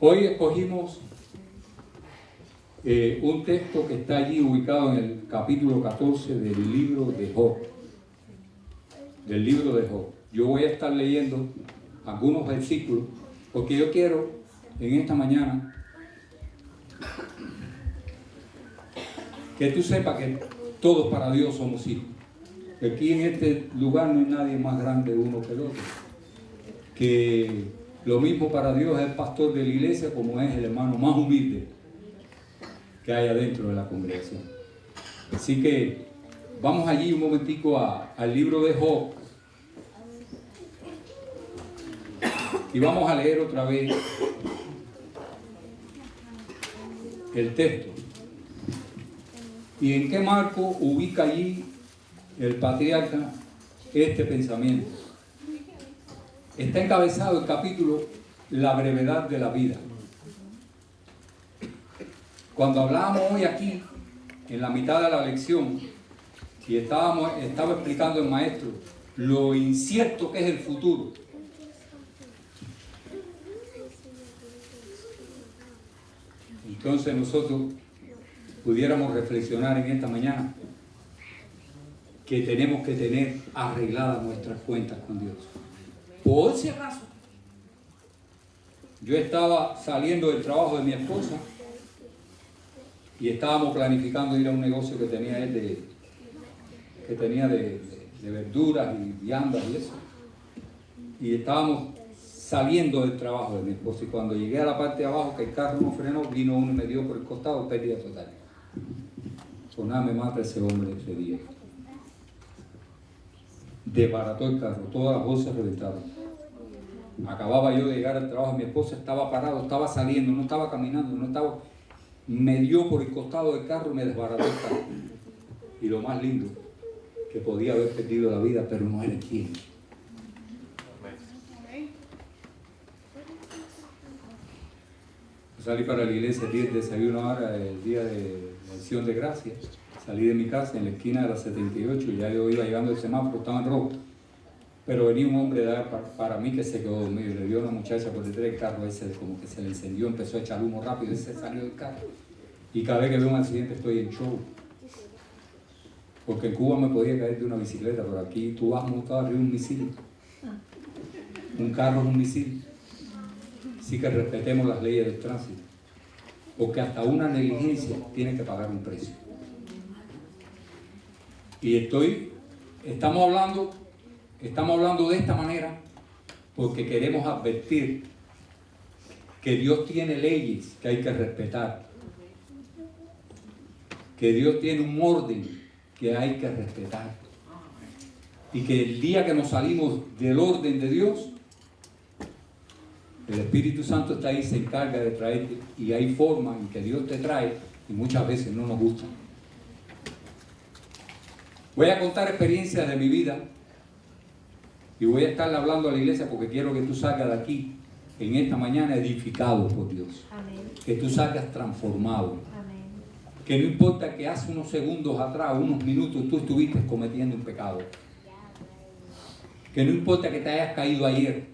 Hoy escogimos un texto que está allí ubicado en el capítulo 14 del libro de Job. Del libro de Job. Yo voy a estar leyendo algunos versículos porque yo quiero en esta mañana que tú sepas que todos para Dios somos hijos. Aquí en este lugar no hay nadie más grande uno que el otro. Que lo mismo para Dios es el pastor de la iglesia como es el hermano más humilde que hay adentro de la congregación. Así que vamos allí un momentico al libro de Job y vamos a leer otra vez el texto. ¿Y en qué marco ubica allí el patriarca este pensamiento? Está encabezado el capítulo La brevedad de la vida. Cuando hablábamos hoy aquí, en la mitad de la lección, y estaba explicando el maestro lo incierto que es el futuro. Entonces nosotros pudiéramos reflexionar en esta mañana que tenemos que tener arregladas nuestras cuentas con Dios. Por si acaso, yo estaba saliendo del trabajo de mi esposa y estábamos planificando ir a un negocio que tenía él de verduras y viandas y eso. Y estábamos saliendo del trabajo de mi esposa y cuando llegué a la parte de abajo que el carro no frenó, vino uno y me dio por el costado, pérdida total. Pues nada, me mata ese hombre ese día. Desbarató el carro, todas las bolsas reventaron. Acababa yo de llegar al trabajo, mi esposa estaba parado, estaba saliendo, no estaba caminando, me dio por el costado del carro y me desbarató el carro. Y lo más lindo, que podía haber perdido la vida, pero no era quien. Salí para la iglesia el día del desayuno ahora, el día de la acción de gracias. Salí de mi casa en la esquina de la 78 y ya yo iba llegando al semáforo, estaba en rojo. Pero venía un hombre de edad para mí que se quedó dormido. Le dio a una muchacha por detrás del carro, ese como que se le encendió, empezó a echar humo rápido, ese salió del carro. Y cada vez que veo un accidente estoy en show. Porque en Cuba me podía caer de una bicicleta, pero aquí tú vas montado arriba de un misil. Un carro es un misil. Así que respetemos las leyes del tránsito. Porque hasta una negligencia tiene que pagar un precio. Y estamos hablando de esta manera porque queremos advertir que Dios tiene leyes que hay que respetar. Que Dios tiene un orden que hay que respetar. Y que el día que nos salimos del orden de Dios, el Espíritu Santo está ahí, se encarga de traerte, y hay formas en que Dios te trae y muchas veces no nos gustan. Voy a contar experiencias de mi vida y voy a estarle hablando a la iglesia porque quiero que tú salgas de aquí en esta mañana edificado por Dios. Amén. Que tú salgas transformado. Amén. Que no importa que hace unos segundos atrás, unos minutos, tú estuviste cometiendo un pecado. Que no importa que te hayas caído ayer,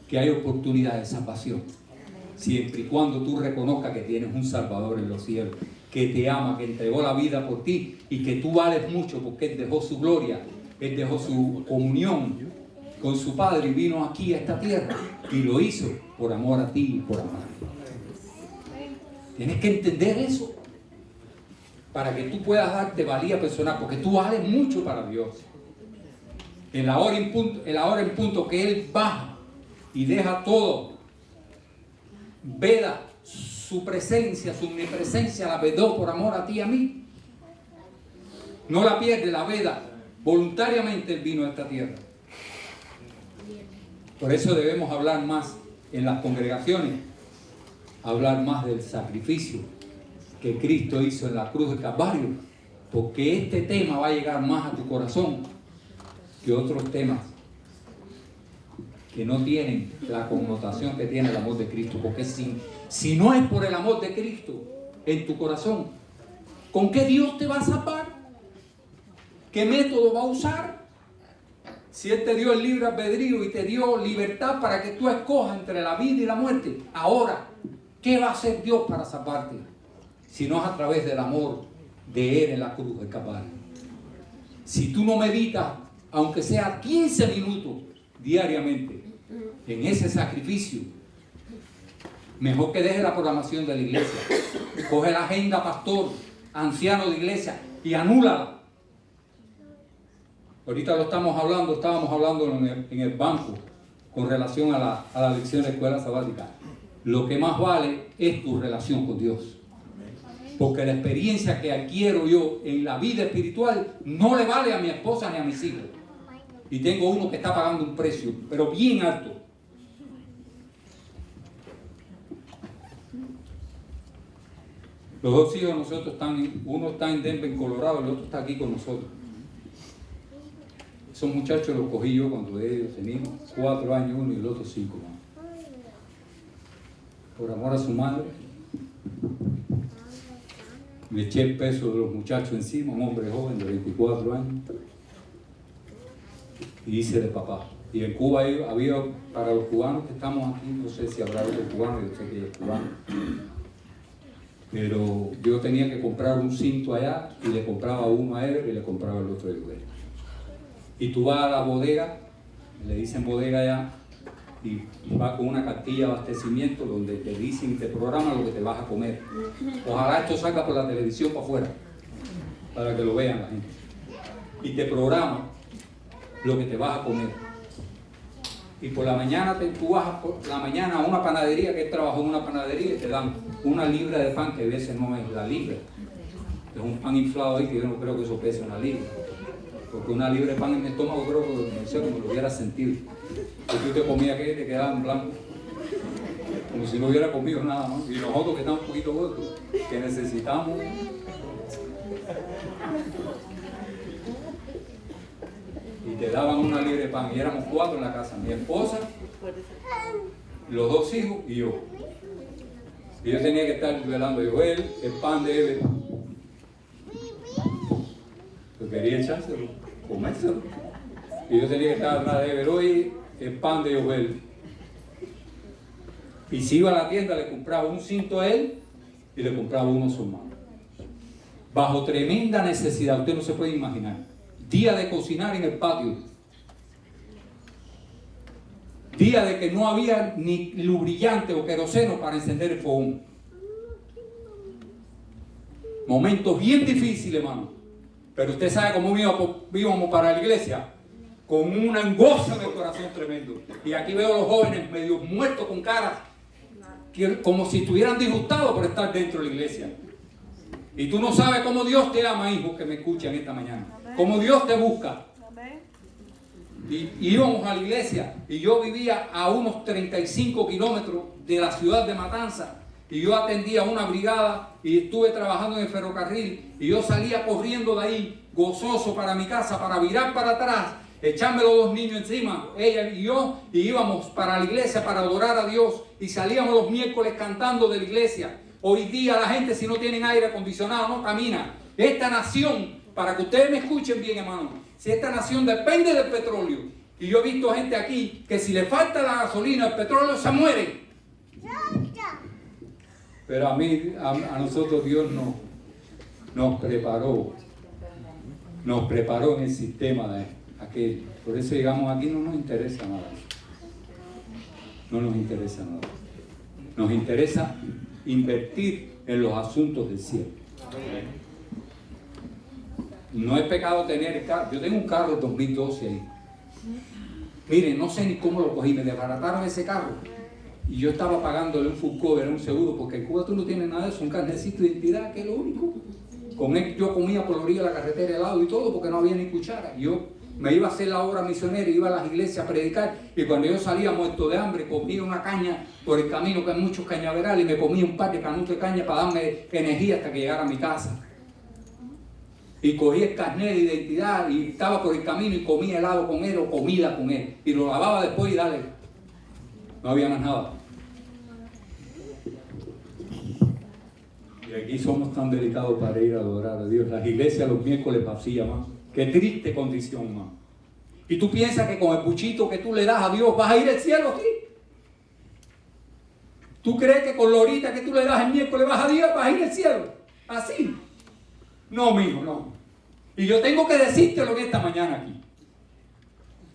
que hay oportunidad de salvación. Siempre y cuando tú reconozcas que tienes un Salvador en los cielos, que te ama, que entregó la vida por ti y que tú vales mucho porque Él dejó su gloria, Él dejó su comunión con su Padre y vino aquí a esta tierra y lo hizo por amor a ti y por amor a ti. Tienes que entender eso para que tú puedas darte valía personal, porque tú vales mucho para Dios. En la hora en punto que Él baja y deja todo, veda su presencia, su omnipresencia, la vedó por amor a ti y a mí. No la pierde, la veda. Voluntariamente Él vino a esta tierra. Por eso debemos hablar más en las congregaciones, hablar más del sacrificio que Cristo hizo en la cruz del Calvario, porque este tema va a llegar más a tu corazón que otros temas que no tienen la connotación que tiene el amor de Cristo. Porque si no es por el amor de Cristo en tu corazón, ¿con qué Dios te va a salvar? ¿Qué método va a usar? Si Él te dio el libre albedrío y te dio libertad para que tú escojas entre la vida y la muerte, ahora, ¿qué va a hacer Dios para salvarte? Si no es a través del amor de Él en la cruz del Calvario. Si tú no meditas, aunque sea 15 minutos diariamente, en ese sacrificio, mejor que deje la programación de la iglesia. Coge la agenda, pastor, anciano de iglesia, y anúlala. Ahorita estábamos hablando en el banco con relación a la lección de la escuela sabática. Lo que más vale es tu relación con Dios. Porque la experiencia que adquiero yo en la vida espiritual no le vale a mi esposa ni a mis hijos. Y tengo uno que está pagando un precio, pero bien alto. Los dos hijos de nosotros uno está en Denver, Colorado, y el otro está aquí con nosotros. Esos muchachos los cogí yo cuando ellos tenían 4 años uno y el otro 5 años. Por amor a su madre, me eché el peso de los muchachos encima, un hombre joven de 24 años, y hice de papá. Y en Cuba había, para los cubanos que estamos aquí, no sé si habrá otros cubanos, yo sé que ella es cubana, pero yo tenía que comprar un cinto allá y le compraba uno a él y le compraba el otro a él. Y tú vas a la bodega, le dicen bodega allá, y vas con una cartilla de abastecimiento donde te dicen y te programan lo que te vas a comer. Ojalá esto salga por la televisión para afuera, para que lo vean la gente. Y te programan lo que te vas a comer. Y por la mañana tú vas por la mañana a una panadería, que él trabajó en una panadería, y te dan 1 libra de pan, que a veces no es la libra. Es un pan inflado ahí que yo no creo que eso pese 1 libra. Porque 1 libra de pan en mi estómago creo que no sé, como lo hubiera sentido. Porque tú te comías que te quedaba en blanco. Como si no hubiera comido nada más. Y nosotros que estamos un poquito gordos, que necesitamos. Y te daban 1 libra de pan. Y éramos 4 en la casa. Mi esposa, los 2 hijos y yo. Y yo tenía que estar velando a Joel, el pan de Ever. Yo quería echárselo, comérselo. Y yo tenía que estar atrás de Ever hoy, el pan de Joel. Y si iba a la tienda, le compraba un cinto a él y le compraba uno a su hermano. Bajo tremenda necesidad, usted no se puede imaginar. Día de cocinar en el patio. Día de que no había ni lubricante o queroseno para encender el fogón. Momentos bien difíciles, hermano. Pero usted sabe cómo íbamos para la iglesia. Con una angustia en el corazón tremendo. Y aquí veo a los jóvenes medio muertos con caras, como si estuvieran disgustados por estar dentro de la iglesia. Y tú no sabes cómo Dios te ama, hijo, que me escuchan esta mañana. Cómo Dios te busca. Y íbamos a la iglesia y yo vivía a unos 35 kilómetros de la ciudad de Matanzas y yo atendía una brigada y estuve trabajando en el ferrocarril y yo salía corriendo de ahí gozoso para mi casa, para virar para atrás, echarme los 2 niños encima, ella y yo, y íbamos para la iglesia para adorar a Dios y salíamos los miércoles cantando de la iglesia. Hoy día la gente, si no tienen aire acondicionado, no camina. Esta nación, para que ustedes me escuchen bien, hermano, si esta nación depende del petróleo, y yo he visto gente aquí que si le falta la gasolina, el petróleo se muere. Pero a nosotros Dios nos preparó en el sistema de aquel. Por eso digamos, aquí no nos interesa nada. No nos interesa nada. Nos interesa invertir en los asuntos del cielo. No es pecado tener el carro. Yo tengo un carro 2012 ahí. Miren, no sé ni cómo lo cogí. Me desbarataron ese carro. Y yo estaba pagándole un full cover, un seguro, porque en Cuba tú no tienes nada de eso, un carnecito de identidad, que es lo único. Con él yo comía por la orilla de la carretera helado y todo, porque no había ni cuchara. Yo me iba a hacer la obra misionera, iba a las iglesias a predicar, y cuando yo salía muerto de hambre, comía una caña por el camino, que hay muchos cañaverales, y me comía un par de canutos de caña para darme energía hasta que llegara a mi casa. Y cogí el carnet de identidad y estaba por el camino y comía helado con él o comida con él. Y lo lavaba después y dale. No había más nada. Y aquí somos tan delicados para ir a adorar a Dios. Las iglesias los miércoles vacías, más. Qué triste condición, más. Y tú piensas que con el buchito que tú le das a Dios vas a ir al cielo, ¿sí? ¿Tú crees que con la horita que tú le das el miércoles vas a ir al cielo? Así. No, mijo, no. Y yo tengo que decírtelo en esta mañana aquí.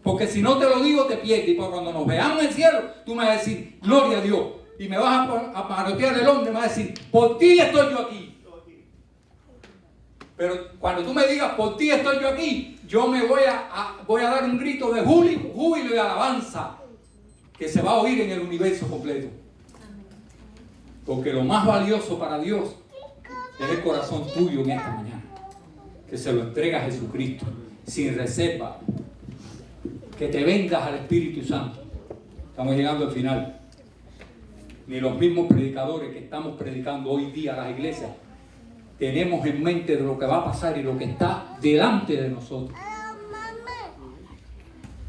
Porque si no te lo digo, te pierdes. Y cuando nos veamos en el cielo, tú me vas a decir, gloria a Dios. Y me vas a parotear el hombre y me vas a decir, por ti estoy yo aquí. Pero cuando tú me digas, por ti estoy yo aquí, yo me voy a dar un grito de júbilo y alabanza que se va a oír en el universo completo. Porque lo más valioso para Dios es el corazón tuyo en esta mañana, que se lo entrega a Jesucristo sin reserva, que te vendas al Espíritu Santo. Estamos llegando al final. Ni los mismos predicadores que estamos predicando hoy día a las iglesias tenemos en mente de lo que va a pasar y lo que está delante de nosotros.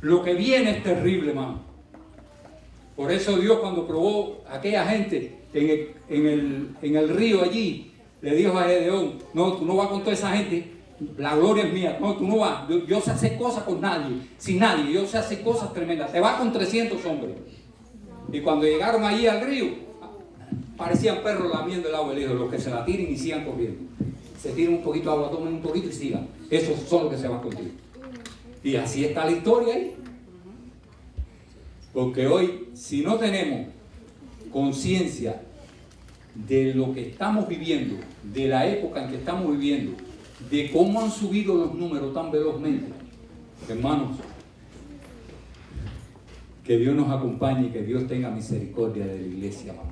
Lo que viene es terrible, hermano. Por eso Dios, cuando probó a aquella gente en el río allí, le dijo a Gedeón, no, tú no vas con toda esa gente, la gloria es mía. No, tú no vas. Yo sé hacer cosas con nadie, sin nadie. Yo sé hacer cosas tremendas. Te vas con 300 hombres. Y cuando llegaron allí al río, parecían perros lamiendo el agua. Le dijo, los que se la tiren y sigan corriendo. Se tiran un poquito de agua, tomen un poquito y sigan. Esos son los que se van contigo. Y así está la historia ahí. Porque hoy, si no tenemos conciencia de lo que estamos viviendo, de la época en que estamos viviendo, de cómo han subido los números tan velozmente, hermanos, que Dios nos acompañe y que Dios tenga misericordia de la iglesia, hermano.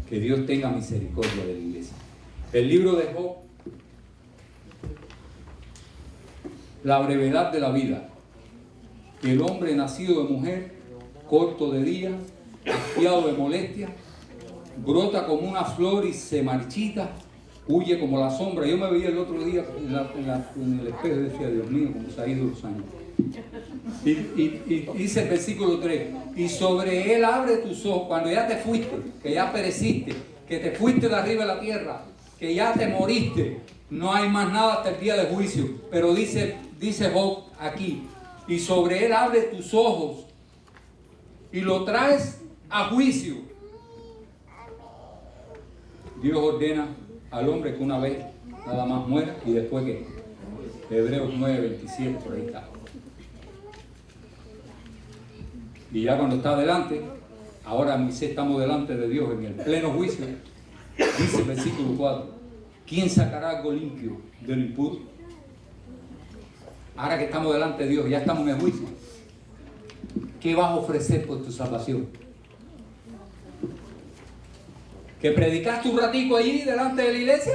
Que Dios tenga misericordia de la iglesia. El libro de Job, la brevedad de la vida. El hombre nacido de mujer, corto de día, hastiado de molestia, brota como una flor y se marchita, huye como la sombra. Yo me veía el otro día en el espejo y decía, Dios mío, cómo se ha ido los años. Y dice el versículo 3, y sobre él abre tus ojos, cuando ya te fuiste, que ya pereciste, que te fuiste de arriba de la tierra, que ya te moriste, no hay más nada hasta el día del juicio. Pero dice Job aquí, y sobre él abre tus ojos y lo traes a juicio. Dios ordena al hombre que una vez nada más muera y después que Hebreos 9:27 por ahí está. Y ya cuando está delante, ahora estamos delante de Dios en el pleno juicio, dice el versículo 4, ¿quién sacará algo limpio del impuro? Ahora que estamos delante de Dios, ya estamos en el juicio. ¿Qué vas a ofrecer por tu salvación? ¿Que predicaste un ratico allí delante de la iglesia?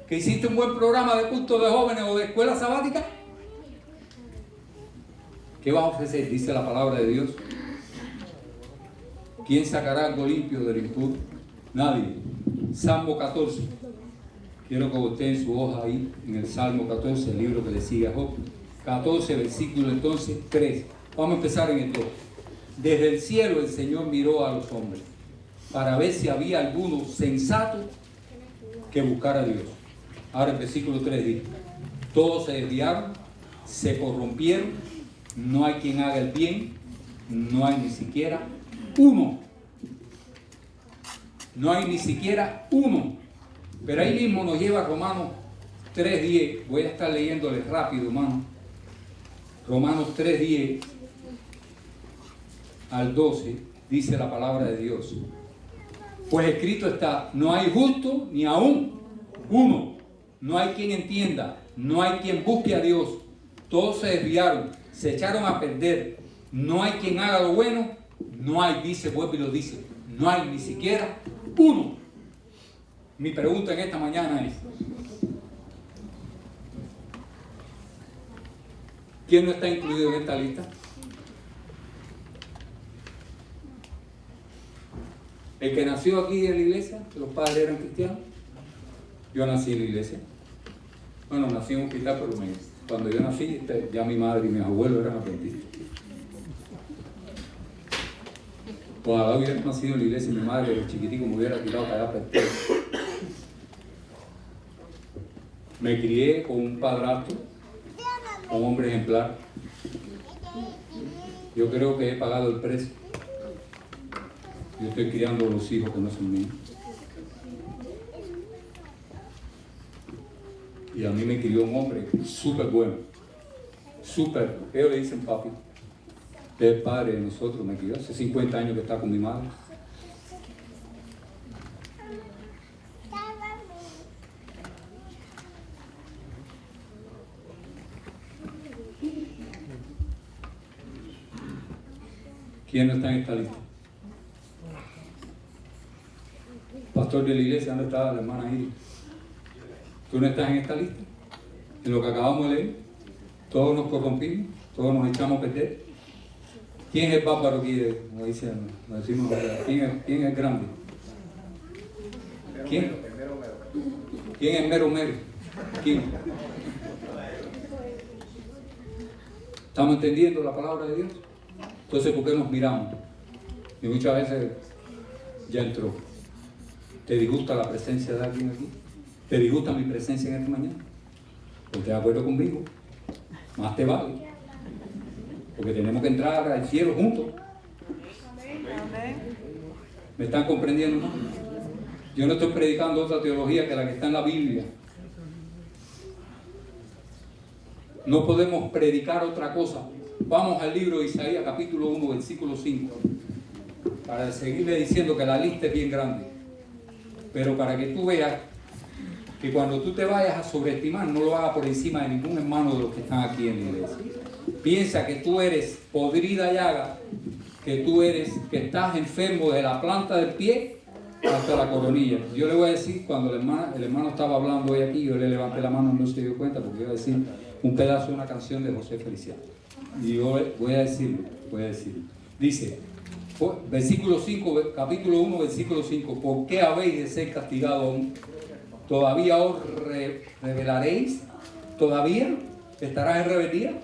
¿Que hiciste un buen programa de culto de jóvenes o de escuela sabática? ¿Qué vas a ofrecer? Dice la palabra de Dios. ¿Quién sacará algo limpio del impuro? Nadie. Salmo 14. Quiero que usted en su hoja ahí, en el Salmo 14, el libro que le sigue a Job. 14, versículo entonces 3. Vamos a empezar en el 2. Desde el cielo el Señor miró a los hombres para ver si había alguno sensato que buscara a Dios. Ahora el versículo 3 dice, todos se desviaron, se corrompieron, no hay quien haga el bien, no hay ni siquiera uno. No hay ni siquiera uno. Pero ahí mismo nos lleva Romanos 3:10. Voy a estar leyéndoles rápido, hermano. Romanos 3:10 al 12 dice la palabra de Dios. Pues escrito está, no hay justo ni aún uno. No hay quien entienda, no hay quien busque a Dios. Todos se desviaron, se echaron a perder. No hay quien haga lo bueno, no hay, dice, vuelve y lo dice, no hay ni siquiera uno. Mi pregunta en esta mañana es, ¿quién no está incluido en esta lista? El que nació aquí en la iglesia, que los padres eran cristianos. Yo nací en la iglesia. Bueno, nací en un hospital, pero cuando yo nací, ya mi madre y mis abuelos eran adventistas. Ojalá hubiera nacido en la iglesia y mi madre, el chiquitico, me hubiera tirado para allá para el pelo. Me crié con un padrastro, un hombre ejemplar, Yo creo que he pagado el precio. Yo estoy criando los hijos que no son míos. Y a mí me crió un hombre súper bueno. Súper. Ellos le dicen papi. El padre de nosotros me crió. Hace 50 años que está con mi madre. ¿Quién no está en esta lista? Pastor de la iglesia, ¿dónde está la hermana Iris? ¿Tú no estás en esta lista? En lo que acabamos de leer, todos nos corrompimos, todos nos echamos a perder. ¿Quién es el bárbaro aquí? Como dicen, decimos, ¿quién es grande? ¿Quién? ¿Quién es mero mero? ¿Quién? ¿Estamos entendiendo la palabra de Dios? Entonces, ¿por qué nos miramos? Y muchas veces ya entró. ¿Te disgusta la presencia de alguien aquí? ¿Te disgusta mi presencia en esta mañana? Pues te de acuerdo conmigo. Más te vale. Porque tenemos que entrar al cielo juntos. ¿Me están comprendiendo, no? Yo no estoy predicando otra teología que la que está en la Biblia. No podemos predicar otra cosa. Vamos al libro de Isaías, capítulo 1, versículo 5, para seguirle diciendo que la lista es bien grande. Pero para que tú veas que cuando tú te vayas a sobreestimar, no lo hagas por encima de ningún hermano de los que están aquí en la iglesia. Piensa que tú eres podrida llaga, que estás enfermo de la planta del pie hasta la coronilla. Yo le voy a decir, cuando el hermano estaba hablando hoy aquí, yo le levanté la mano y no se dio cuenta, porque iba a decir un pedazo de una canción de José Feliciano. Y yo voy a decirlo. Dice, versículo 5, capítulo 1, versículo 5, ¿por qué habéis de ser castigados aún? ¿Todavía os rebelaréis? ¿Todavía estarás en rebeldía?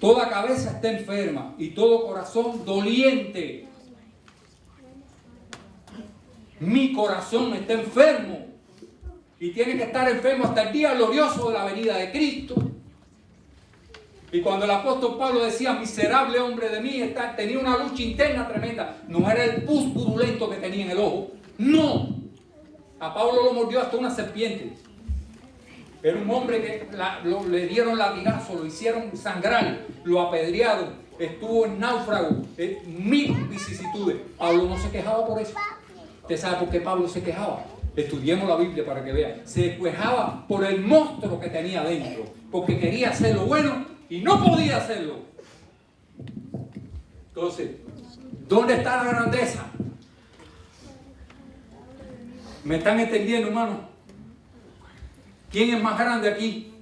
Toda cabeza está enferma y todo corazón doliente. Mi corazón está enfermo y tiene que estar enfermo hasta el día glorioso de la venida de Cristo. Y cuando el apóstol Pablo decía, miserable hombre de mí, tenía una lucha interna tremenda. No era el pus purulento que tenía en el ojo. No. A Pablo lo mordió hasta una serpiente. Era un hombre que le dieron latigazo, lo hicieron sangrar, lo apedrearon, estuvo en náufrago, mil vicisitudes. Pablo no se quejaba por eso. ¿Usted sabe por qué Pablo se quejaba? Estudiemos la Biblia para que vean. Se quejaba por el monstruo que tenía dentro, porque quería hacer lo bueno y no podía hacerlo. Entonces, ¿dónde está la grandeza? ¿Me están entendiendo, hermano? ¿Quién es más grande aquí?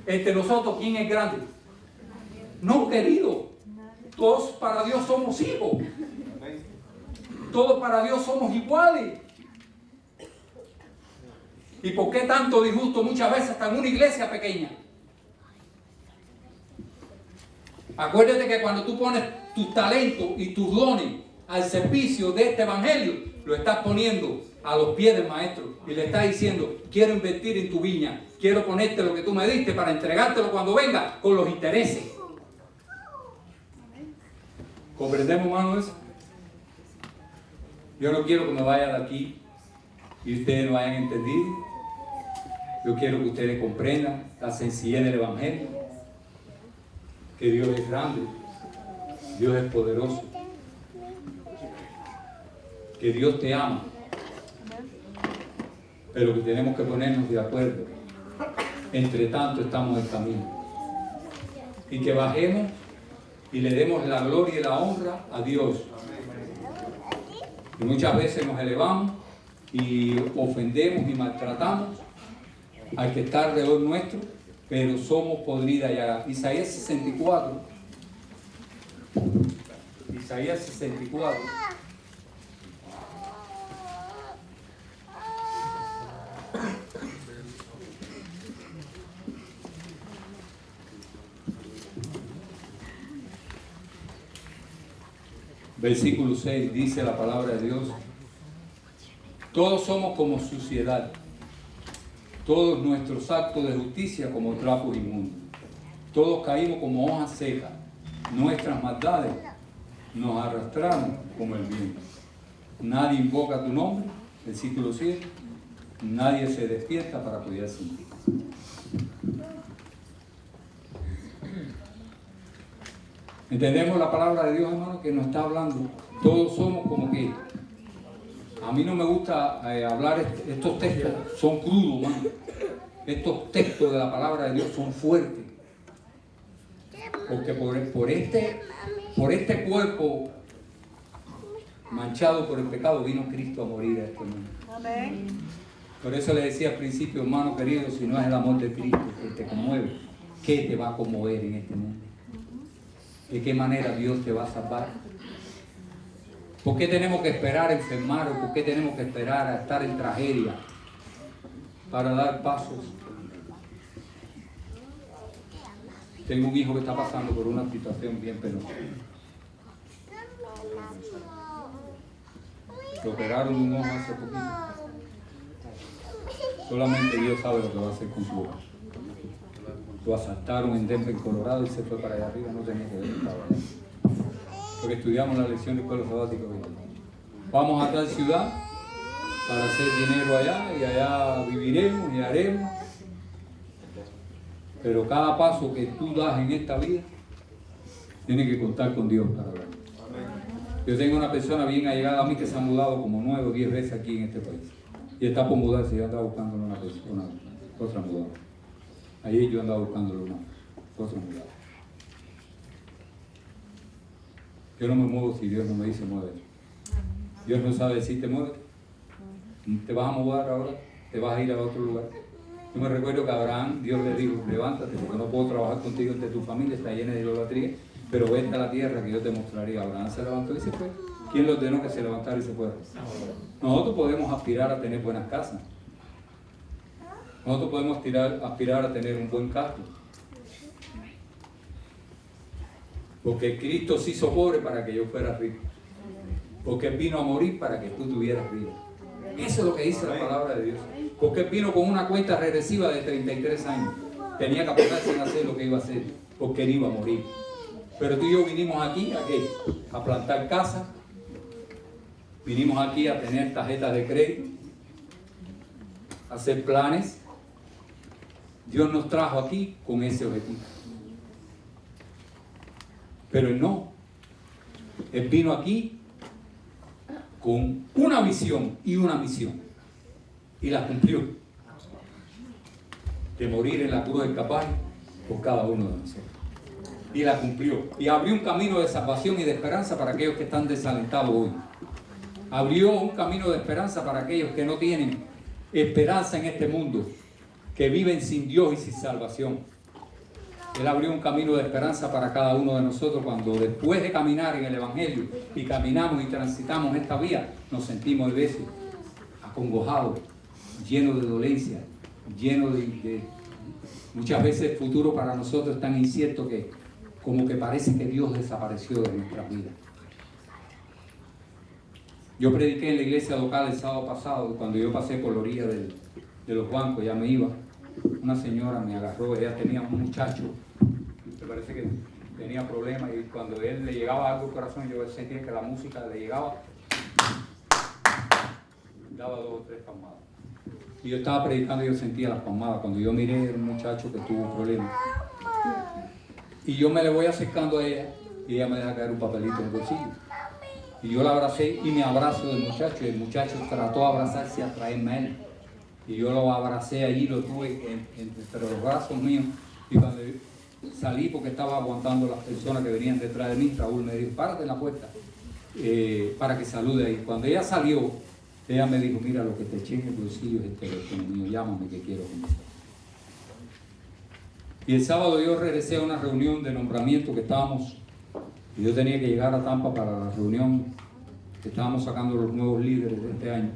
Entre nosotros, ¿quién es grande? No, querido. Todos para Dios somos hijos. Todos para Dios somos iguales. ¿Y por qué tanto disgusto muchas veces hasta en una iglesia pequeña? Acuérdate que cuando tú pones tus talentos y tus dones al servicio de este evangelio, lo estás poniendo a los pies del maestro y le estás diciendo, quiero invertir en tu viña, quiero ponerte lo que tú me diste para entregártelo cuando venga con los intereses. ¿Comprendemos, hermano, eso? Yo no quiero que me vaya de aquí y ustedes no hayan entendido. Yo quiero que ustedes comprendan la sencillez del evangelio, que Dios es grande, Dios es poderoso, que Dios te ama, pero que tenemos que ponernos de acuerdo. Entre tanto estamos en camino. Y que bajemos y le demos la gloria y la honra a Dios. Y muchas veces nos elevamos y ofendemos y maltratamos al que está alrededor nuestro, pero somos podrida llaga. Isaías 64. Isaías 64. Versículo 6 dice la palabra de Dios: todos somos como suciedad, todos nuestros actos de justicia como trapos inmundos, todos caímos como hojas secas, nuestras maldades nos arrastraron como el viento. Nadie invoca tu nombre, versículo 7. Nadie se despierta para cuidarse de ti. ¿Entendemos la palabra de Dios, hermano, que nos está hablando? Todos somos como que... A mí no me gusta hablar estos textos, son crudos, hermano. Estos textos de la palabra de Dios son fuertes. Porque por este cuerpo manchado por el pecado vino Cristo a morir a este mundo. Amén. Por eso le decía al principio, hermano querido, si no es el amor de Cristo que te conmueve, ¿qué te va a conmover en este mundo? ¿De qué manera Dios te va a salvar? ¿Por qué tenemos que esperar a enfermar o por qué tenemos que esperar a estar en tragedia para dar pasos? Tengo un hijo que está pasando por una situación bien penosa. Lo operaron de un ojo hace poquito. Solamente Dios sabe lo que va a hacer con su ojo. Lo asaltaron en Denver, Colorado, y se fue para allá arriba. No tenía que ver, estaba allá. Porque estudiamos la lección de escuela sabática. Vamos a tal ciudad para hacer dinero allá, y allá viviremos y haremos. Pero cada paso que tú das en esta vida, tienes que contar con Dios para verlo. Yo tengo una persona bien allegada a mí que se ha mudado como 9 o 10 veces aquí en este país. Y está por mudarse, yo andaba buscándole otra mudada. Ahí yo andaba buscándole otra mudada. Yo no me muevo si Dios no me dice muévete. Dios no sabe decirte muévete. ¿Te vas a mudar ahora? ¿Te vas a ir a otro lugar? Yo me recuerdo que a Abraham Dios le dijo, levántate porque no puedo trabajar contigo entre tu familia, está llena de idolatría, pero vete a la tierra que yo te mostraría. Abraham se levantó y se fue. ¿Quién lo ordenó que se levantara y se fuera? Nosotros podemos aspirar a tener buenas casas. Nosotros podemos aspirar a tener un buen carro. Porque Cristo se hizo pobre para que yo fuera rico. Porque Él vino a morir para que tú tuvieras vida. Eso es lo que dice la palabra de Dios. Porque Él vino con una cuenta regresiva de 33 años. Tenía que apuntarse en hacer lo que iba a hacer, porque Él iba a morir. Pero tú y yo vinimos aquí ¿a qué? A plantar casa. Vinimos aquí a tener tarjetas de crédito, a hacer planes. Dios nos trajo aquí con ese objetivo. Pero Él no. Él vino aquí con una visión y una misión. Y la cumplió. De morir en la cruz del Calvario por cada uno de nosotros. Y la cumplió. Y abrió un camino de salvación y de esperanza para aquellos que están desalentados hoy. Abrió un camino de esperanza para aquellos que no tienen esperanza en este mundo, que viven sin Dios y sin salvación. Él abrió un camino de esperanza para cada uno de nosotros cuando después de caminar en el Evangelio y caminamos y transitamos esta vía, nos sentimos a veces acongojados, llenos de dolencia, llenos de muchas veces el futuro para nosotros es tan incierto que como que parece que Dios desapareció de nuestras vidas. Yo prediqué en la iglesia local el sábado pasado, cuando yo pasé por la orilla de los bancos, ya me iba. Una señora me agarró, ella tenía un muchacho, me parece que tenía problemas, y cuando él le llegaba algo al corazón, yo sentía que la música le llegaba, daba 2 o 3 palmadas. Y yo estaba predicando y yo sentía las palmadas. Cuando yo miré, era un muchacho que tuvo problemas. Y yo me le voy acercando a ella y ella me deja caer un papelito en el bolsillo. Y yo la abracé y me abrazo del muchacho. Y el muchacho trató de abrazarse y atraerme a él. Y yo lo abracé allí, lo tuve entre los brazos míos. Y cuando salí, porque estaba aguantando las personas que venían detrás de mí, Raúl me dijo, párate en la puerta para que salude ahí. Cuando ella salió, ella me dijo, mira, lo que te eché en el bolsillo es el teléfono mío, llámame que quiero conversar. Y el sábado yo regresé a una reunión de nombramiento que estábamos, y yo tenía que llegar a Tampa para la reunión que estábamos sacando los nuevos líderes de este año.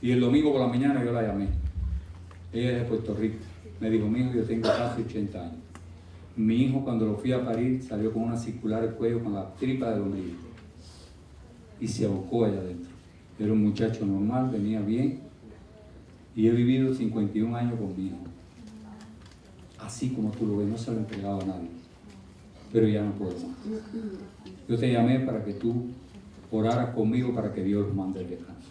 Y el domingo por la mañana yo la llamé. Ella es de Puerto Rico. Me dijo, mi hijo, yo tengo casi 80 años. Mi hijo, cuando lo fui a parir, salió con una circular al cuello con la tripa del ombligo. Y se ahogó allá adentro. Era un muchacho normal, venía bien. Y he vivido 51 años con mi hijo. Así como tú lo ves, no se lo he entregado a nadie. pero ya no puedo más. Yo te llamé para que tú oraras conmigo para que Dios mande el descanso.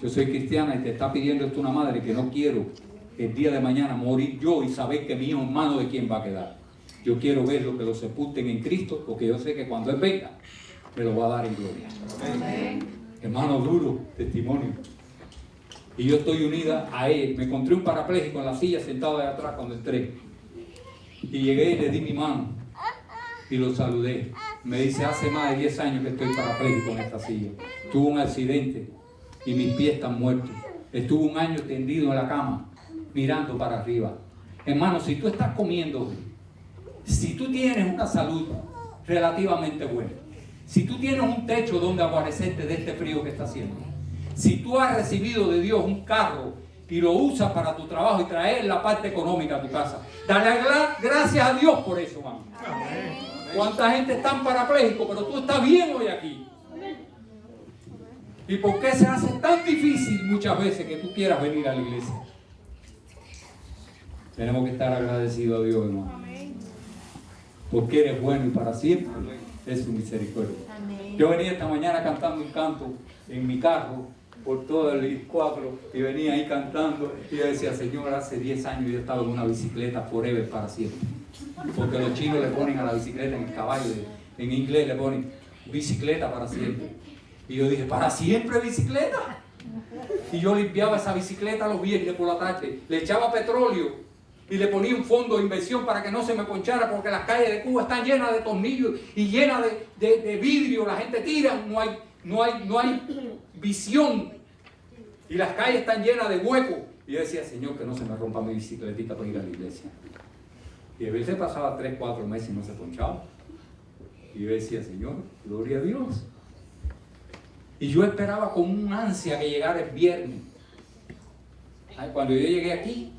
Yo soy cristiana y te está pidiendo esto una madre que no quiero el día de mañana morir yo y saber que mi hijo en manos de quién va a quedar. Yo quiero verlo, que lo sepulten en Cristo, porque yo sé que cuando Él venga, me lo va a dar en gloria. Amén. Hermano, duro testimonio. Y yo estoy unida a Él. Me encontré un parapléjico en la silla sentado de atrás cuando entré. Y llegué y le di mi mano y lo saludé. Me dice, hace más de 10 años que estoy parapléjico en esta silla. Tuve un accidente y mis pies están muertos. Estuve un año tendido en la cama, mirando para arriba. Hermano, si tú estás comiendo, si tú tienes una salud relativamente buena, si tú tienes un techo donde guarecerte de este frío que está haciendo, si tú has recibido de Dios un carro y lo usas para tu trabajo y traer la parte económica a tu casa, dale gracias a Dios por eso, hermano. ¿Cuánta gente está parapléjico, pero tú estás bien hoy aquí? ¿Y por qué se hace tan difícil muchas veces que tú quieras venir a la iglesia? Tenemos que estar agradecidos a Dios, hermano. Porque eres bueno y para siempre es su misericordia. Yo venía esta mañana cantando un canto en mi carro por todo el I4 y venía ahí cantando y yo decía, Señor, hace 10 años yo estaba en una bicicleta forever para siempre. Porque los chinos le ponen a la bicicleta en el caballo, en inglés le ponen bicicleta para siempre. Y yo dije, ¿para siempre bicicleta? Y yo limpiaba esa bicicleta los viernes por la tarde, le echaba petróleo y le ponía un fondo de inversión para que no se me ponchara, porque las calles de Cuba están llenas de tornillos y llenas de vidrio, la gente tira, no hay visión y las calles están llenas de huecos. Y yo decía, Señor, que no se me rompa mi bicicletita para ir a la iglesia. Y a veces pasaba 3, 4 meses y no se ponchaba. Y yo decía, Señor, gloria a Dios. Y yo esperaba con un ansia que llegara el viernes. Cuando yo llegué aquí,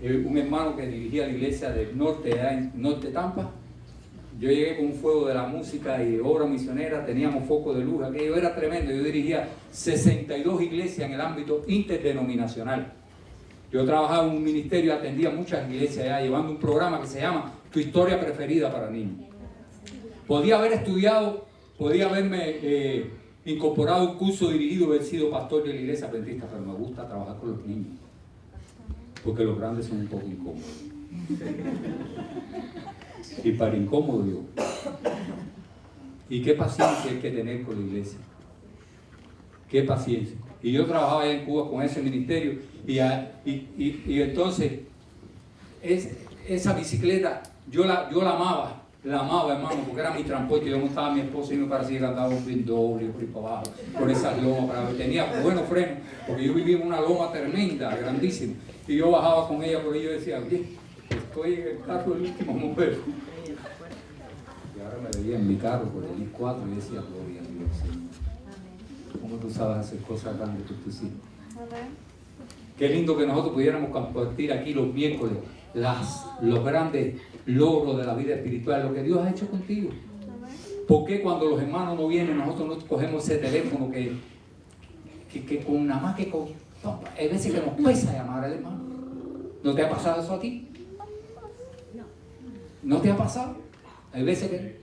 un hermano que dirigía la iglesia del norte, allá en Norte Tampa, yo llegué con un fuego de la música y obra misionera, teníamos foco de luz, aquello era tremendo. Yo dirigía 62 iglesias en el ámbito interdenominacional. Yo trabajaba en un ministerio y atendía muchas iglesias allá, llevando un programa que se llama Tu Historia Preferida para Niños. Podía haber estudiado, podía haberme incorporado un curso dirigido, haber sido pastor de la iglesia adventista, pero me gusta trabajar con los niños, porque los grandes son un poco incómodos. Y para incómodo yo. Y qué paciencia hay que tener con la iglesia. Qué paciencia. Y yo trabajaba allá en Cuba con ese ministerio y entonces esa bicicleta yo la amaba. La amaba, hermano, porque era mi transporte. Yo montaba a mi esposa y me parecía que andaba un doble por ahí para abajo, por esas lomas. Tenía buenos frenos, porque yo vivía en una loma tremenda, grandísima. Y yo bajaba con ella, por ahí yo decía, oye, estoy en el carro del último modelo. Y ahora me veía en mi carro por el I4 y decía, gloria a Dios, Señor. ¿Cómo tú sabes hacer cosas grandes que tú sí? Qué lindo que nosotros pudiéramos compartir aquí los miércoles los grandes logros de la vida espiritual, lo que Dios ha hecho contigo. ¿Por qué cuando los hermanos no vienen, nosotros no cogemos ese teléfono que con nada más que con... No, hay veces que nos pesa llamar al hermano. ¿No te ha pasado eso a ti? ¿No te ha pasado? Hay veces que...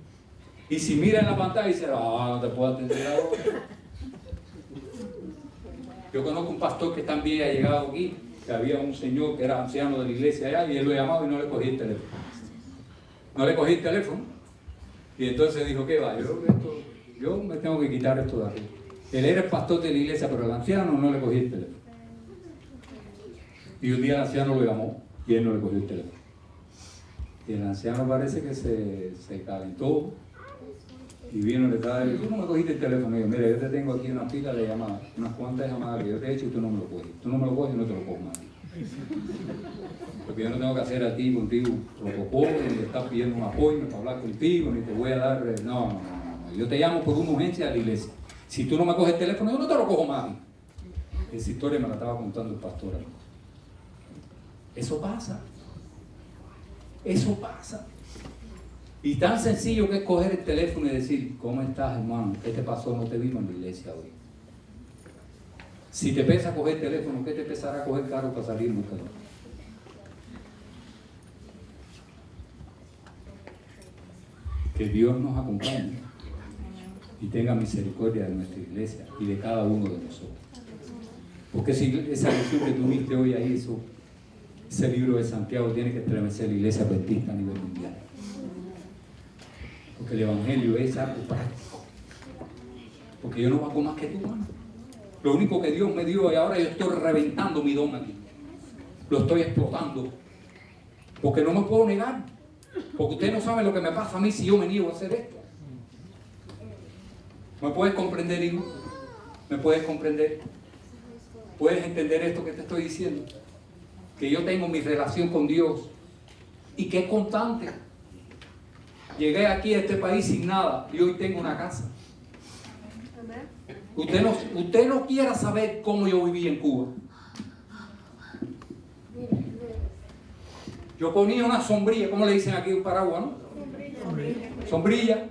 Y si mira en la pantalla y dice, no te puedo atender ahora. Yo conozco un pastor que también ha llegado aquí, que había un señor que era anciano de la iglesia allá y él lo llamaba y no le cogía el teléfono. No le cogí el teléfono. Y entonces dijo, ¿qué va? Yo me tengo que quitar esto de aquí. Él era el pastor de la iglesia, pero el anciano no le cogía el teléfono. Y un día el anciano lo llamó y él no le cogió el teléfono. Y el anciano parece que se calentó y vino y le estaba diciendo, tú no me cogiste el teléfono. Y yo, mira, yo te tengo aquí una pila de llamadas, unas cuantas llamadas que yo te he hecho y tú no me lo coges. Tú no me lo coges y no te lo cojo más. Porque yo no tengo que hacer a ti contigo rococó, ni te estás pidiendo un apoyo para hablar contigo, ni te voy a dar... No. Yo te llamo por una urgencia a la iglesia. Si tú no me coges el teléfono, yo no te lo cojo más. Esa historia me la estaba contando el pastor. Eso pasa. Eso pasa. Y tan sencillo que es coger el teléfono y decir, ¿cómo estás, hermano? ¿Qué te pasó? No te vimos en la iglesia hoy. Si te pesa coger el teléfono, ¿qué te pesará coger carro para salir, buscarlo? Que Dios nos acompañe y tenga misericordia de nuestra iglesia y de cada uno de nosotros. Porque si esa lección que tuviste hoy ahí, ese libro de Santiago tiene que estremecer la iglesia adventista a nivel mundial. Porque el evangelio es algo práctico. Porque yo no valgo más que tú, mano. Lo único que Dios me dio y ahora yo estoy reventando mi don aquí. Lo estoy explotando. Porque no me puedo negar. Porque usted no sabe lo que me pasa a mí si yo me niego a hacer esto. ¿Me puedes comprender, hijo? ¿Me puedes comprender? ¿Puedes entender esto que te estoy diciendo? Que yo tengo mi relación con Dios y que es constante. Llegué aquí a este país sin nada y hoy tengo una casa. Usted no quiera saber cómo yo viví en Cuba. Yo ponía una sombrilla, ¿cómo le dicen aquí en Paraguay, no? Sombrilla,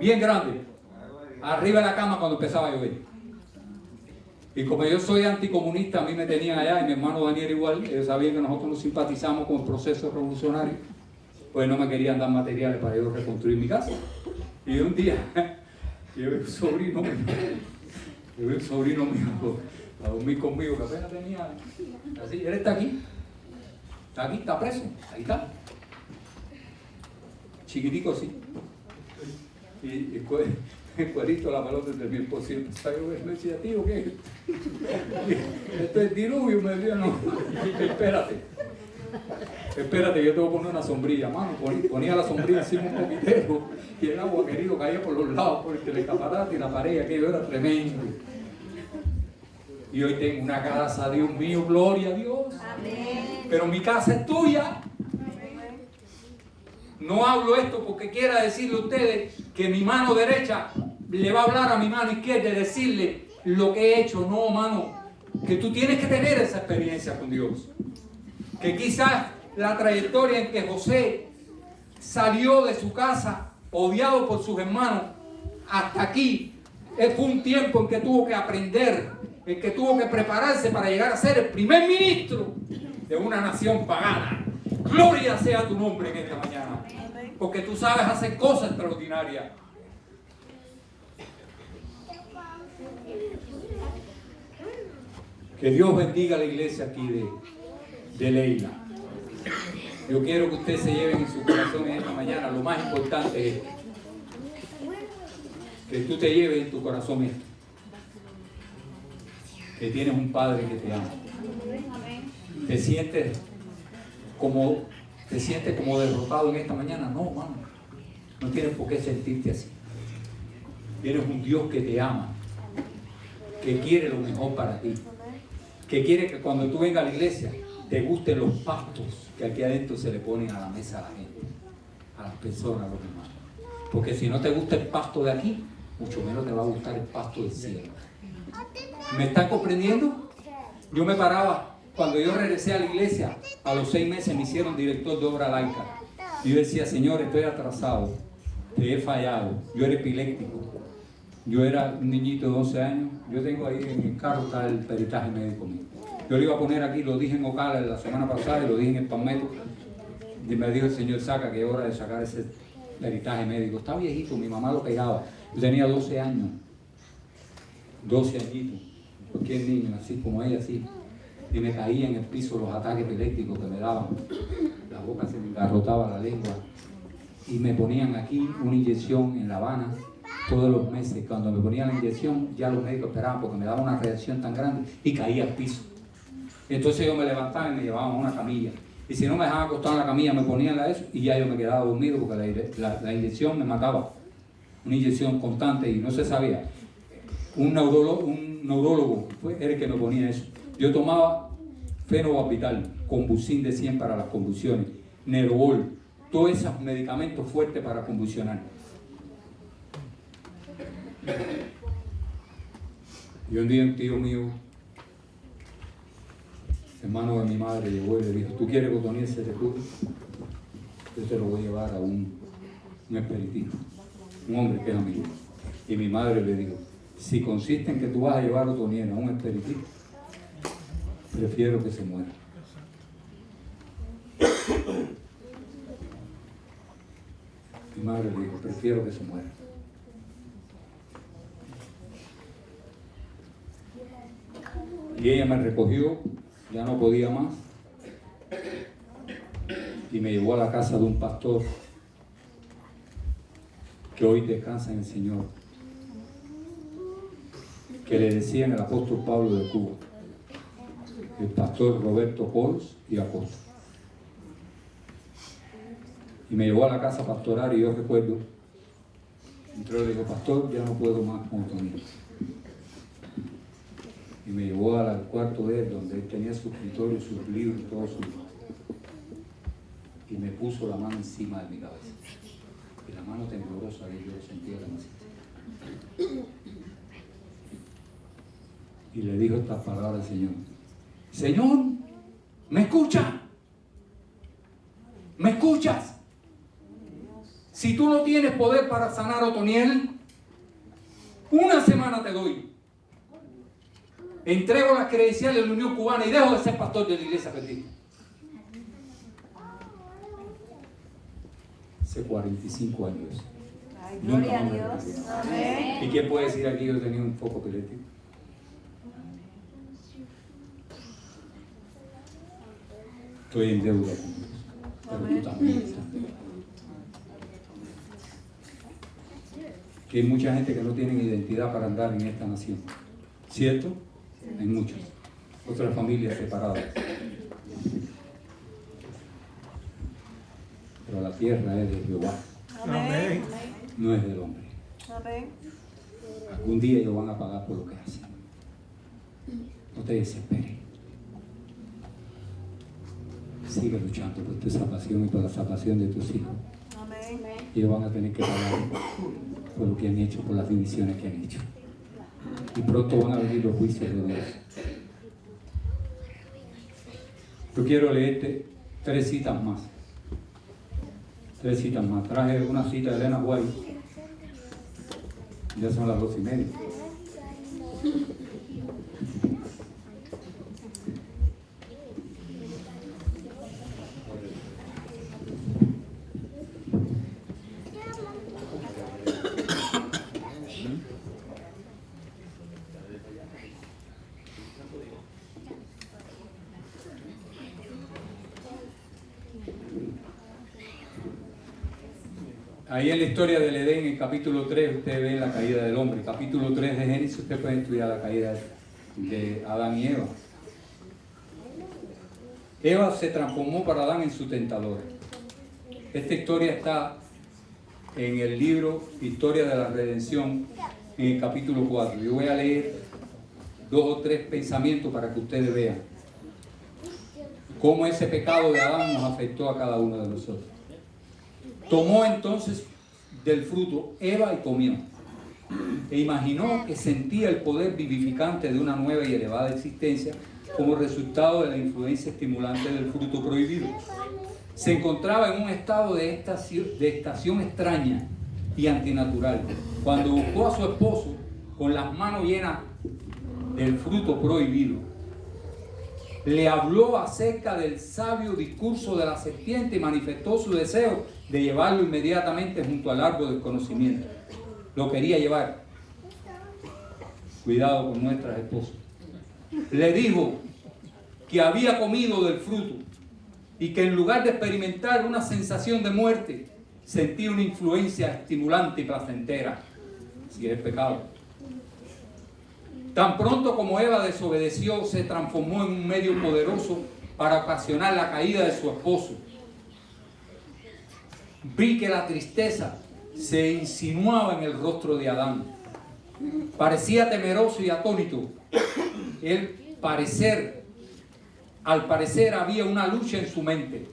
bien grande, arriba de la cama cuando empezaba a llover. Y como yo soy anticomunista, a mí me tenían allá, y mi hermano Daniel igual, ellos sabían que nosotros nos simpatizamos con el proceso revolucionario, pues no me querían dar materiales para yo reconstruir mi casa. Y un día, llevé un sobrino mío a dormir conmigo, que apenas tenía, así, él está aquí, está preso, ahí está. Chiquitico así. Y el cuerito, la pelota de mi esposo siempre está lloviendo. Me decía, tío, ¿qué? Esto es diluvio, me decía, no. Espérate, yo te voy a poner una sombrilla, mano. Ponía la sombrilla encima un poquitero y el agua, querido, caía por los lados porque el escaparate y la pared, aquello era tremendo. Y hoy tengo una casa, Dios mío, gloria a Dios. Amén. Pero mi casa es tuya. No hablo esto porque quiera decirle a ustedes que mi mano derecha le va a hablar a mi mano izquierda y decirle lo que he hecho. No, mano, que tú tienes que tener esa experiencia con Dios. Que quizás la trayectoria en que José salió de su casa odiado por sus hermanos hasta aquí fue un tiempo en que tuvo que aprender, en que tuvo que prepararse para llegar a ser el primer ministro de una nación pagana. Gloria sea tu nombre en esta mañana, porque tú sabes hacer cosas extraordinarias. Que Dios bendiga a la iglesia aquí de Leila. Yo quiero que ustedes se lleven en su corazón en esta mañana. Lo más importante es que tú te lleves en tu corazón esto: que tienes un Padre que te ama. Te sientes como derrotado en esta mañana. No, mano, no tienes por qué sentirte así. Tienes un Dios que te ama, que quiere lo mejor para ti, que quiere que cuando tú vengas a la iglesia te gusten los pastos que aquí adentro se le ponen a la mesa a la gente, a las personas, a los demás. Porque si no te gusta el pasto de aquí, mucho menos te va a gustar el pasto del cielo. ¿Me están comprendiendo? Yo me paraba, cuando yo regresé a la iglesia, a los 6 meses me hicieron director de obra laica. Y yo decía, Señor, estoy atrasado, te he fallado, yo era epiléptico. Yo era un niñito de 12 años, yo tengo ahí en el carro está el peritaje médico mío. Yo lo iba a poner aquí, lo dije en Ocala la semana pasada y lo dije en el Palmetto. Y me dijo el Señor, saca, que es hora de sacar ese peritaje médico. Está viejito, mi mamá lo pegaba. Yo tenía 12 años, 12 añitos, cualquier niño, así como ella, así. Y me caía en el piso los ataques epilépticos que me daban. La boca se me engarrotaba, la lengua. Y me ponían aquí una inyección en La Habana todos los meses. Cuando me ponían la inyección, ya los médicos esperaban porque me daba una reacción tan grande y caía al piso. Entonces yo me levantaba y me llevaban a una camilla. Y si no me dejaban acostar en la camilla, me ponían eso y ya yo me quedaba dormido porque la inyección me mataba. Una inyección constante y no se sabía. Un neurólogo era el que me ponía eso. Yo tomaba fenobarbital, convulsin de 100 para las convulsiones, Nerobol, todos esos medicamentos fuertes para convulsionar. Y un día un tío mío, hermano de mi madre, llegó y le dijo, ¿tú quieres que Otoniel se te cure? Yo te lo voy a llevar a un espiritista, un hombre que es amigo. Y mi madre le dijo, si consiste en que tú vas a llevar a Otoniel a un espiritista, prefiero que se muera. Mi madre le dijo, prefiero que se muera. Y ella me recogió, ya no podía más, y me llevó a la casa de un pastor que hoy descansa en el Señor, que le decían el apóstol Pablo de Cuba, el pastor Roberto Pols y apóstol. Y me llevó a la casa pastoral y yo recuerdo, entró y le dijo, pastor, ya no puedo más con Tony. Y me llevó al cuarto de él, donde él tenía su escritorio, sus libros, todo su... Y me puso la mano encima de mi cabeza. Y la mano temblorosa de él, yo lo sentía demasiado. Y le dijo estas palabras al Señor. Señor, ¿me escucha? ¿Me escuchas? Si tú no tienes poder para sanar a Otoniel, una semana te doy. Entrego las credenciales de la Unión Cubana y dejo de ser pastor de la iglesia perdida. Hace 45 años. Ay, gloria a Dios. Amén. ¿Y quién puede decir aquí que yo tenía un foco epiléptico? Estoy en deuda con Dios. Pero tú también estás en deuda. Que hay mucha gente que no tiene identidad para andar en esta nación. ¿Cierto? Hay muchos. Otras familias separadas. Pero la tierra es de Jehová. Amén. No es del hombre. Amén. Algún día ellos van a pagar por lo que hacen. No te desesperes. Sigue luchando por tu salvación y por la salvación de tus hijos. Amén. Ellos van a tener que pagar por lo que han hecho, por las divisiones que han hecho. Y pronto van a venir los juicios de Dios. Yo quiero leerte 3 citas más. 3 citas más. Traje una cita de Elena White. Ya son las 2:30. Ahí en la historia del Edén, en capítulo 3, usted ve la caída del hombre. Capítulo 3 de Génesis, usted puede estudiar la caída de Adán y Eva. Eva se transformó para Adán en su tentador. Esta historia está en el libro Historia de la Redención, en el capítulo 4. Yo voy a leer 2 o 3 pensamientos para que ustedes vean cómo ese pecado de Adán nos afectó a cada uno de nosotros. Tomó entonces del fruto Eva y comió. E imaginó que sentía el poder vivificante de una nueva y elevada existencia como resultado de la influencia estimulante del fruto prohibido. Se encontraba en un estado de estación extraña y antinatural. Cuando buscó a su esposo con las manos llenas del fruto prohibido, le habló acerca del sabio discurso de la serpiente y manifestó su deseo de llevarlo inmediatamente junto al árbol del conocimiento. Lo quería llevar. Cuidado con nuestras esposas. Le dijo que había comido del fruto y que en lugar de experimentar una sensación de muerte, sentía una influencia estimulante y placentera. Si es pecado. Tan pronto como Eva desobedeció, se transformó en un medio poderoso para ocasionar la caída de su esposo. Vi que la tristeza se insinuaba en el rostro de Adán. Parecía temeroso y atónito. Al parecer había una lucha en su mente.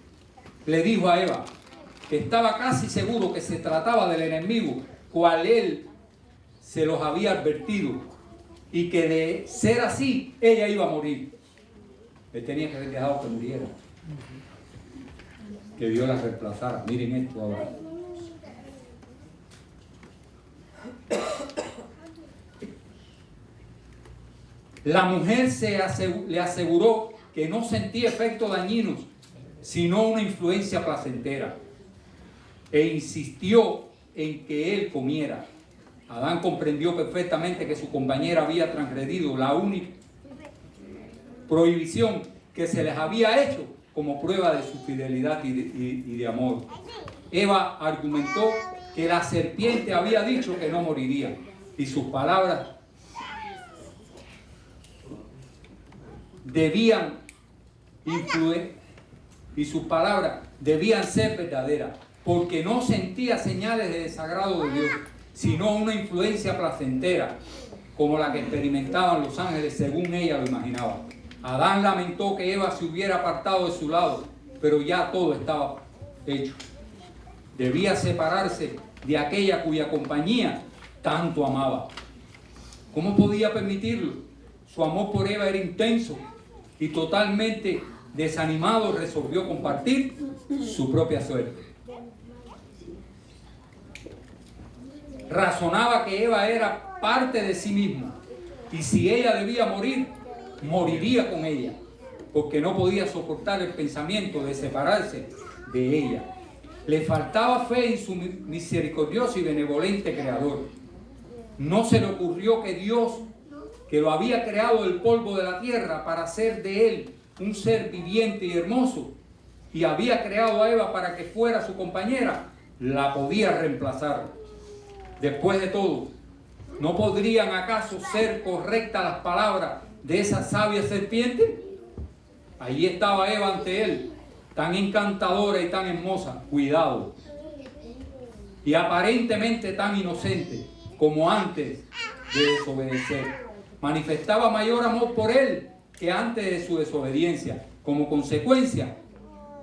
Le dijo a Eva que estaba casi seguro que se trataba del enemigo, cual él se los había advertido, y que de ser así, ella iba a morir. Él tenía que haber dejado que muriera. Que Dios la reemplazara. Miren esto ahora. La mujer le aseguró que no sentía efectos dañinos, sino una influencia placentera. e insistió en que él comiera. Adán comprendió perfectamente que su compañera había transgredido la única prohibición que se les había hecho como prueba de su fidelidad y de amor. Eva argumentó que la serpiente había dicho que no moriría y sus palabras debían ser verdaderas, porque no sentía señales de desagrado de Dios, sino una influencia placentera, como la que experimentaban los ángeles según ella lo imaginaba. Adán lamentó que Eva se hubiera apartado de su lado, pero ya todo estaba hecho. Debía separarse de aquella cuya compañía tanto amaba. ¿Cómo podía permitirlo? Su amor por Eva era intenso y totalmente desanimado resolvió compartir su propia suerte. Razonaba que Eva era parte de sí misma y si ella debía morir, moriría con ella, porque no podía soportar el pensamiento de separarse de ella. Le faltaba fe en su misericordioso y benevolente Creador. No se le ocurrió que Dios, que lo había creado del polvo de la tierra para hacer de él un ser viviente y hermoso, y había creado a Eva para que fuera su compañera, la podía reemplazar. Después de todo, ¿no podrían acaso ser correctas las palabras de esa sabia serpiente? Allí estaba Eva ante él, tan encantadora y tan hermosa, cuidado, y aparentemente tan inocente como antes de desobedecer. Manifestaba mayor amor por él que antes de su desobediencia, como consecuencia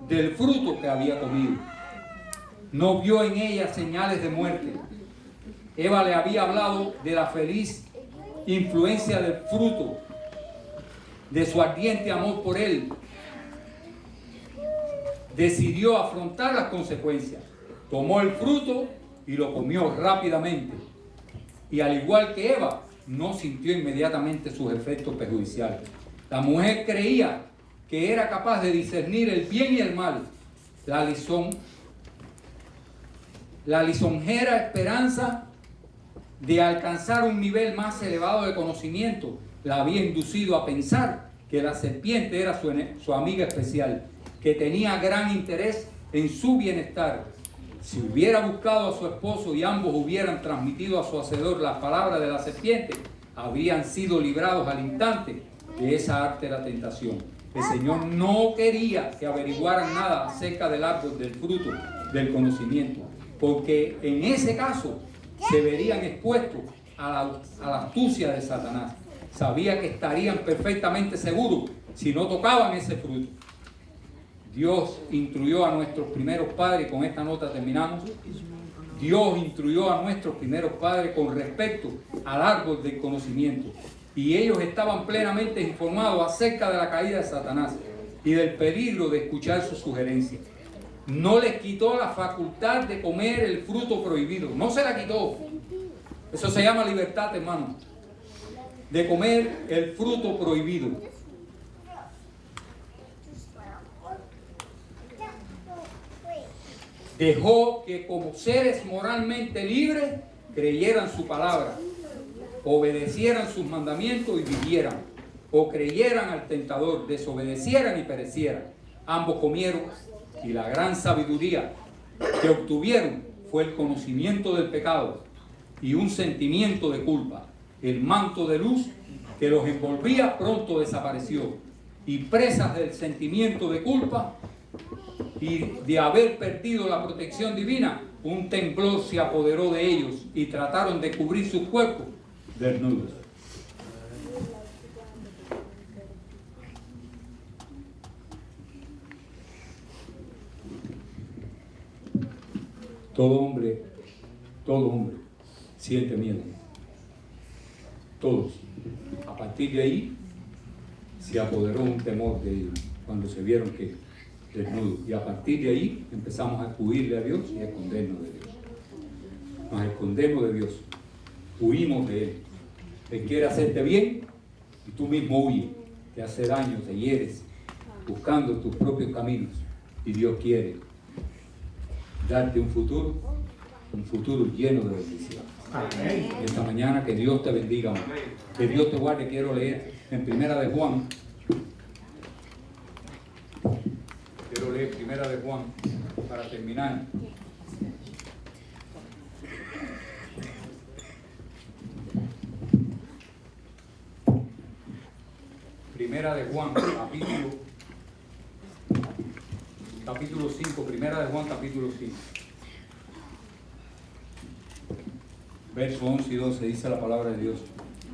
del fruto que había comido. No vio en ella señales de muerte. Eva le había hablado de la feliz influencia del fruto, de su ardiente amor por él. Decidió afrontar las consecuencias. Tomó el fruto y lo comió rápidamente. Y al igual que Eva, no sintió inmediatamente sus efectos perjudiciales. La mujer creía que era capaz de discernir el bien y el mal. La lisonjera esperanza de alcanzar un nivel más elevado de conocimiento la había inducido a pensar que la serpiente era su amiga especial, que tenía gran interés en su bienestar. Si hubiera buscado a su esposo y ambos hubieran transmitido a su hacedor las palabras de la serpiente, habrían sido librados al instante de esa ártera tentación. El Señor no quería que averiguaran nada acerca del árbol del fruto del conocimiento, porque en ese caso se verían expuestos a la astucia de Satanás. Sabía que estarían perfectamente seguros si no tocaban ese fruto. Dios instruyó a nuestros primeros padres, con esta nota terminamos. Dios instruyó a nuestros primeros padres con respecto al árbol del conocimiento. Y ellos estaban plenamente informados acerca de la caída de Satanás y del peligro de escuchar sus sugerencias. No les quitó la facultad de comer el fruto prohibido. No se la quitó. Eso se llama libertad, hermano. De comer el fruto prohibido. Dejó que como seres moralmente libres creyeran su palabra, obedecieran sus mandamientos y vivieran, o creyeran al tentador, desobedecieran y perecieran. Ambos comieron y la gran sabiduría que obtuvieron fue el conocimiento del pecado y un sentimiento de culpa. El manto de luz que los envolvía pronto desapareció y presas del sentimiento de culpa y de haber perdido la protección divina, un temblor se apoderó de ellos y trataron de cubrir sus cuerpos desnudos. Todo hombre siente miedo. Todos. A partir de ahí se apoderó un temor de ellos cuando se vieron que desnudos. Y a partir de ahí empezamos a acudirle a Dios y a escondernos de Dios. Nos escondemos de Dios. Huimos de Él. Él quiere hacerte bien y tú mismo huyes. Te hace daño, te hieres, buscando tus propios caminos. Y Dios quiere darte un futuro lleno de bendiciones. Amén. Esta mañana que Dios te bendiga, que Dios te guarde. Quiero leer en Primera de Juan. Quiero leer Primera de Juan para terminar. Primera de Juan, capítulo 5, Primera de Juan, capítulo 5. Verso 11 y 12 dice la palabra de Dios.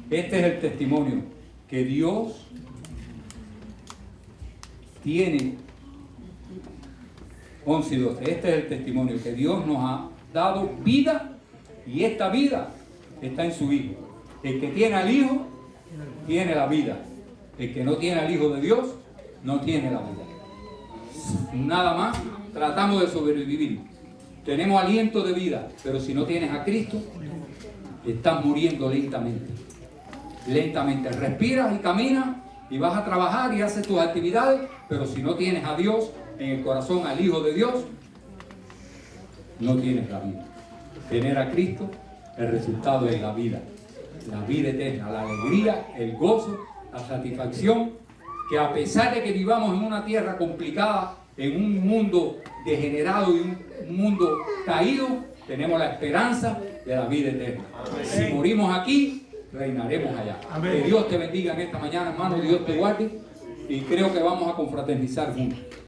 Este es el testimonio que Dios tiene. 11 y 12. Este es el testimonio que Dios nos ha dado vida, y esta vida está en su Hijo. El que tiene al Hijo tiene la vida. El que no tiene al Hijo de Dios no tiene la vida. Nada más tratamos de sobrevivir. Tenemos aliento de vida, pero si no tienes a Cristo, estás muriendo lentamente. Lentamente. Respiras y caminas y vas a trabajar y haces tus actividades, pero si no tienes a Dios en el corazón, al Hijo de Dios, no tienes la vida. Tener a Cristo, el resultado es la vida eterna, la alegría, el gozo, la satisfacción, que a pesar de que vivamos en una tierra complicada, en un mundo degenerado y un mundo caído, tenemos la esperanza de la vida eterna. Si morimos aquí, reinaremos allá. Amén. Que Dios te bendiga en esta mañana, hermano. Dios te guarde, y creo que vamos a confraternizar juntos.